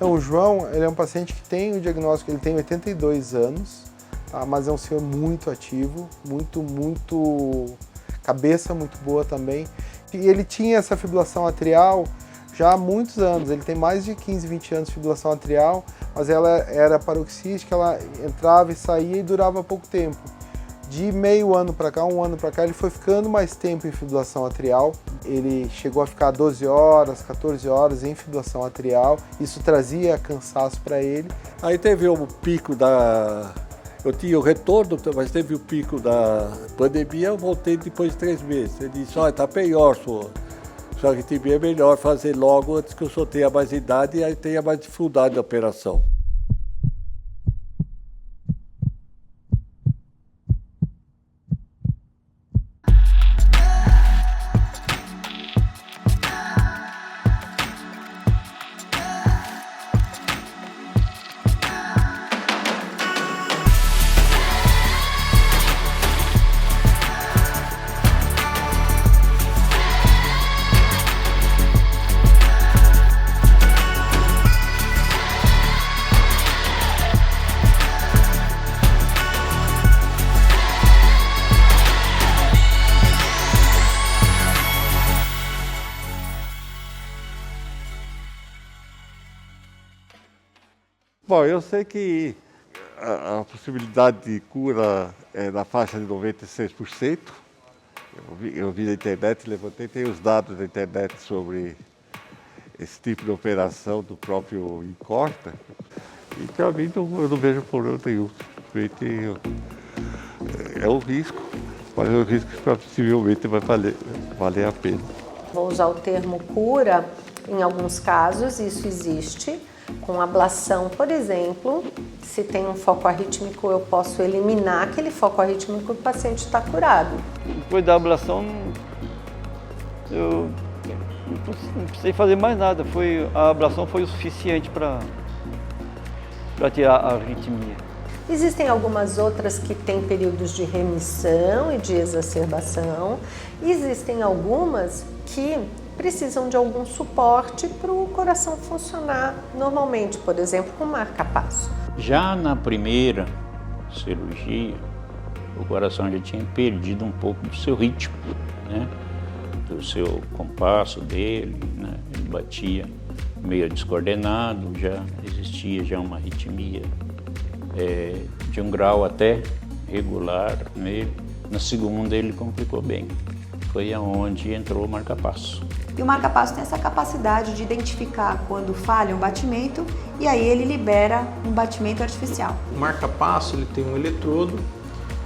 Então, o João, ele é um paciente que tem o diagnóstico, ele tem 82 anos, tá? Mas é um senhor muito ativo, cabeça muito boa também. E ele tinha essa fibrilação atrial já há muitos anos, ele tem mais de 15, 20 anos de fibrilação atrial, mas ela era paroxística, ela entrava e saía e durava pouco tempo. De meio ano para cá, um ano para cá, ele foi ficando mais tempo em fibrilação atrial. Ele chegou a ficar 12 horas, 14 horas em fibrilação atrial. Isso trazia cansaço para ele. Aí teve o pico da... Eu tinha o retorno, mas teve o pico da pandemia, eu voltei depois de 3 meses. Ele disse, olha, tá pior, sua arritmia é melhor fazer logo antes que o senhor tenha mais idade e aí tenha mais dificuldade da operação. Bom, eu sei que a possibilidade de cura é na faixa de 96%. Eu vi na internet, levantei, tem os dados da internet sobre esse tipo de operação do próprio Incorta. E para mim eu não vejo problema nenhum. É um risco, mas é um risco que possivelmente vai valer a pena. Vou usar o termo cura, em alguns casos isso existe. Com ablação, por exemplo, se tem um foco arrítmico, eu posso eliminar aquele foco arrítmico e o paciente está curado. Depois da ablação, eu não precisei fazer mais nada. A ablação foi o suficiente para tirar a arritmia. Existem algumas outras que têm períodos de remissão e de exacerbação. Existem algumas que precisam de algum suporte para o coração funcionar normalmente, por exemplo, com marca-passo. Já na primeira cirurgia, o coração já tinha perdido um pouco do seu ritmo, né? Do seu compasso dele, né? Ele batia meio descoordenado, já existia já uma arritmia de um grau até regular nele. Na segunda ele complicou bem, foi aonde entrou o marca-passo. E o marca-passo tem essa capacidade de identificar quando falha um batimento e aí ele libera um batimento artificial. O marca-passo ele tem um eletrodo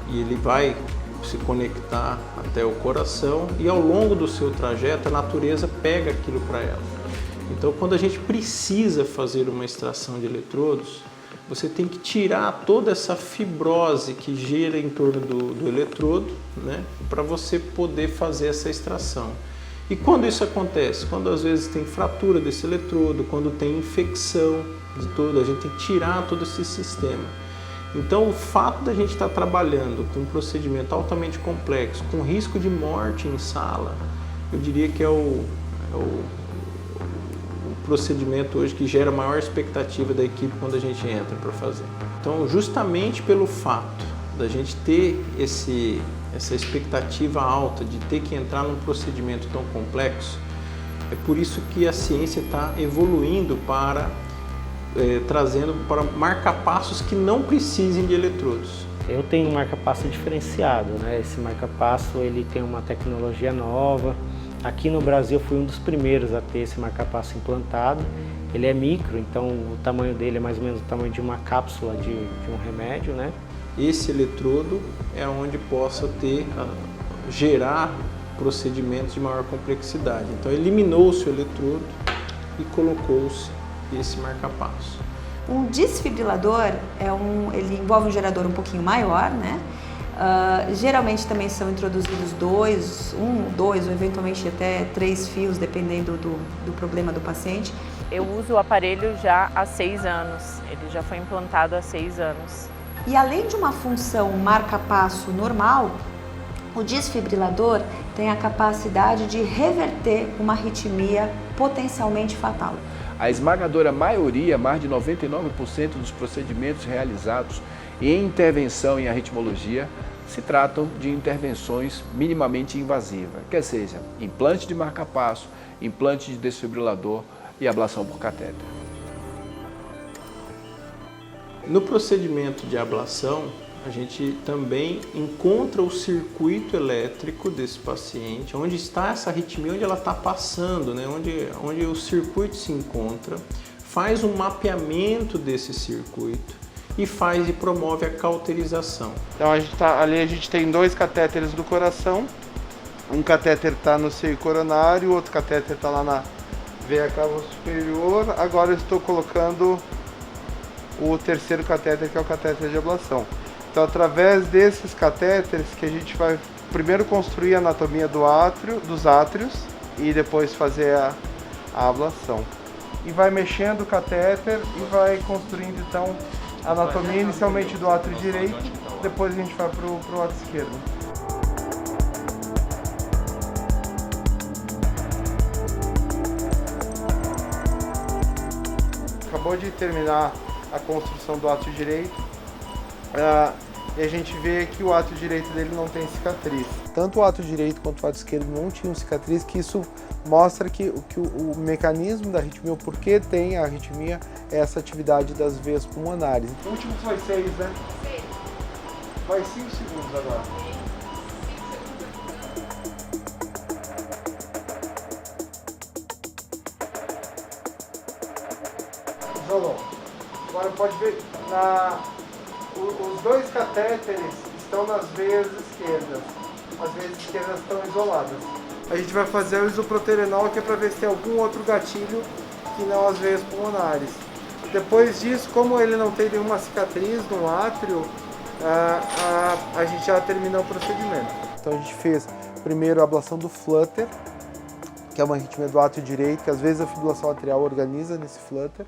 e ele vai se conectar até o coração e ao longo do seu trajeto a natureza pega aquilo para ela. Então quando a gente precisa fazer uma extração de eletrodos, você tem que tirar toda essa fibrose que gira em torno do eletrodo, né, para você poder fazer essa extração. E quando isso acontece? Quando às vezes tem fratura desse eletrodo, quando tem infecção de todo, a gente tem que tirar todo esse sistema. Então o fato da gente estar trabalhando com um procedimento altamente complexo, com risco de morte em sala, eu diria que é o procedimento hoje que gera a maior expectativa da equipe quando a gente entra para fazer. Então justamente pelo fato da gente ter essa expectativa alta de ter que entrar num procedimento tão complexo, é por isso que a ciência está evoluindo trazendo para marca-passos que não precisem de eletrodos. Eu tenho um marca-passo diferenciado, né? Esse marca-passo ele tem uma tecnologia nova. Aqui no Brasil eu fui um dos primeiros a ter esse marca-passo implantado. Ele é micro, então o tamanho dele é mais ou menos o tamanho de uma cápsula de um remédio, né? Esse eletrodo é onde possa gerar procedimentos de maior complexidade. Então eliminou-se o eletrodo e colocou-se esse marca-passo. Um desfibrilador ele envolve um gerador um pouquinho maior, né? Geralmente também são introduzidos dois ou eventualmente até 3 fios, dependendo do problema do paciente. Eu uso o aparelho já há 6 anos, ele já foi implantado há 6 anos. E além de uma função marca-passo normal, o desfibrilador tem a capacidade de reverter uma arritmia potencialmente fatal. A esmagadora maioria, mais de 99% dos procedimentos realizados em intervenção em arritmologia se tratam de intervenções minimamente invasivas, quer seja, implante de marca-passo, implante de desfibrilador e ablação por catéter. No procedimento de ablação, a gente também encontra o circuito elétrico desse paciente, onde está essa arritmia, onde ela está passando, né? onde o circuito se encontra, faz um mapeamento desse circuito e faz e promove a cauterização. Então ali a gente tem 2 catéteres do coração, um catéter está no seio coronário, outro catéter está lá na veia cava superior. Agora eu estou colocando o terceiro catéter, que é o catéter de ablação. Então, através desses catéteres que a gente vai primeiro construir a anatomia dos átrios e depois fazer a ablação. E vai mexendo o catéter e vai construindo então a anatomia inicialmente do átrio direito, depois a gente vai para o átrio esquerdo. Acabou de terminar a construção do átrio direito. E a gente vê que o átrio direito dele não tem cicatriz. Tanto o átrio direito quanto o átrio esquerdo não tinham cicatriz, que isso mostra que o mecanismo da arritmia, o porquê tem a arritmia, é essa atividade das veias pulmonares. O último foi 6, né? 6. Vai 5 segundos agora. Isolou. Agora pode ver os 2 catéteres estão nas veias esquerdas. As veias esquerdas estão isoladas. A gente vai fazer o isoproterenol, que é para ver se tem algum outro gatilho que não as veias pulmonares. Depois disso, como ele não tem nenhuma cicatriz no átrio, a gente já terminou o procedimento. Então a gente fez primeiro a ablação do flutter, que é uma arritmia do átrio direito, que às vezes a fibrilação atrial organiza nesse flutter.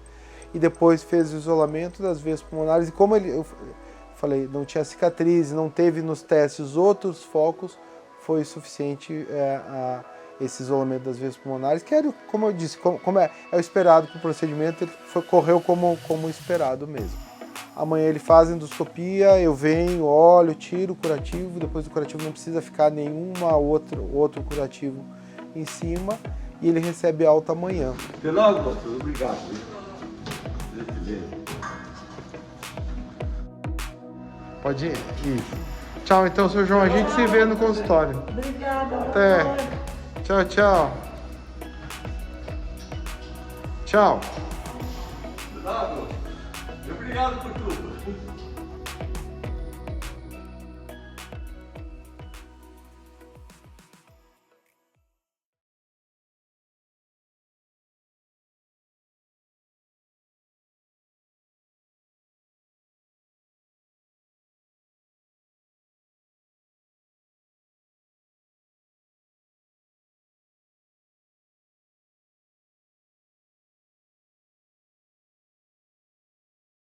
E depois fez o isolamento das veias pulmonares, e como eu falei, não tinha cicatriz, não teve nos testes outros focos, foi suficiente esse isolamento das veias pulmonares, que era, como eu disse, como é o esperado para o procedimento, ele correu como esperado mesmo. Amanhã ele faz endoscopia, eu venho, olho, tiro o curativo, depois do curativo não precisa ficar outro curativo em cima, e ele recebe alta amanhã. Até logo, pastor. Obrigado. Pode ir? Isso. Tchau, então, seu João. A gente se vê no consultório. Obrigada. Até. Tchau, tchau. Tchau. Obrigado por tudo.